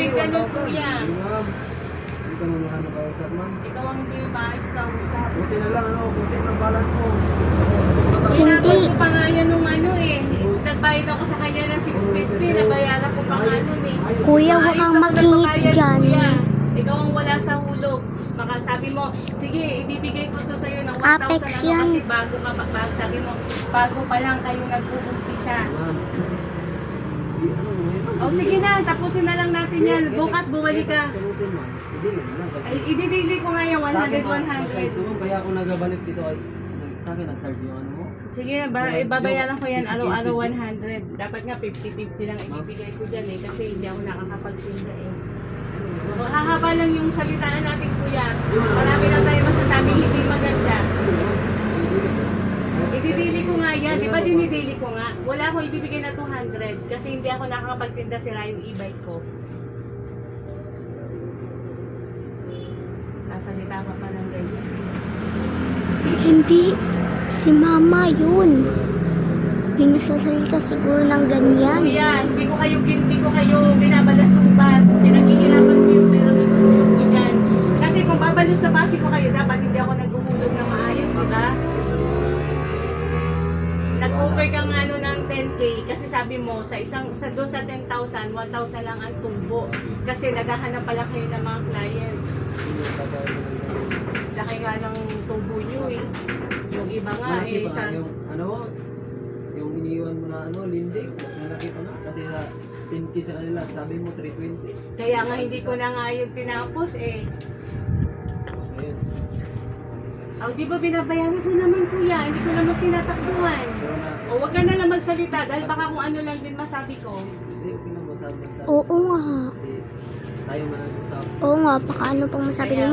Bibig ka nun, kuya. Ma'am, hindi ka naman nakausap, ma'am. Ikaw ang hindi maayos kausap. Buti na lang, ano, buti ng balance mo. Hindi. ko pa nga yan nung ano eh. Nagbayad ako sa kanya ng 650. Nabayaran ko pa nga nun eh. Kuya, huwag kang makingit dyan. Kuya. Ikaw ang wala sa hulog. Baka sabi mo, sige, ibibigay ko to sa'yo ng 1,000 Apex ano yan. kasi bago ka, sabi mo, bago pa lang kayo nag-uumpisa. Ma'am, ano, O sige na, tapusin na lang natin yan. Bukas bumalik ka. Tapusin, ma'am. Idili mo lang. Ay, ididili ko nga yung 100, 100. Kaya ako nagabalik dito ay sa akin nag-charge yung ano mo. Sige na, babayaran ko yan araw-araw 100. Dapat nga 50-50 lang ibibigay ko dyan eh. Kasi hindi ako nakakapagtinda eh. O, hahaba lang yung salitaan natin, kuya. Marami lang tayo masasabi hindi maganda. Ididili ko nga yan. Di ba dinidili ko nga? Wala akong ibibigay na 200 kasi hindi ako nakakapagtinda, sira yung e-bike ko. Sasalita ka pa ng ganyan. Hindi. Si mama yun. Pinasasalita siguro ng ganyan. Kuya, hindi ko kayo binabalasubas. Pinaghihirapan ko yung pera ko dyan. Kasi kung babalusabasin ko kayo, dapat hindi ako naghuhulog na maayos, di ba? Nag-over ka nga ano ng 10K kasi sabi mo doon sa 10,000, 1,000 lang ang tumbo. Kasi naghahanap pala kayo ng mga client. Laki nga ng tubo nyo eh. Yung iba nga eh. Yung ano, yung iniwan mo na ano, linding, malaki pa na. Kasi 10K sa kanila, sabi mo 320. Kaya nga hindi ko na nga yung tinapos eh. Ayun. O di ba binabayaran ko naman, kuya? Hindi ko naman tinatakbuhan. O wag ka na lang magsalita dahil baka kung ano lang din masabi ko. Hindi, okay na masabi. Oo nga. Tayo man ang usap. Oo nga, baka ano pang masabi ni mama.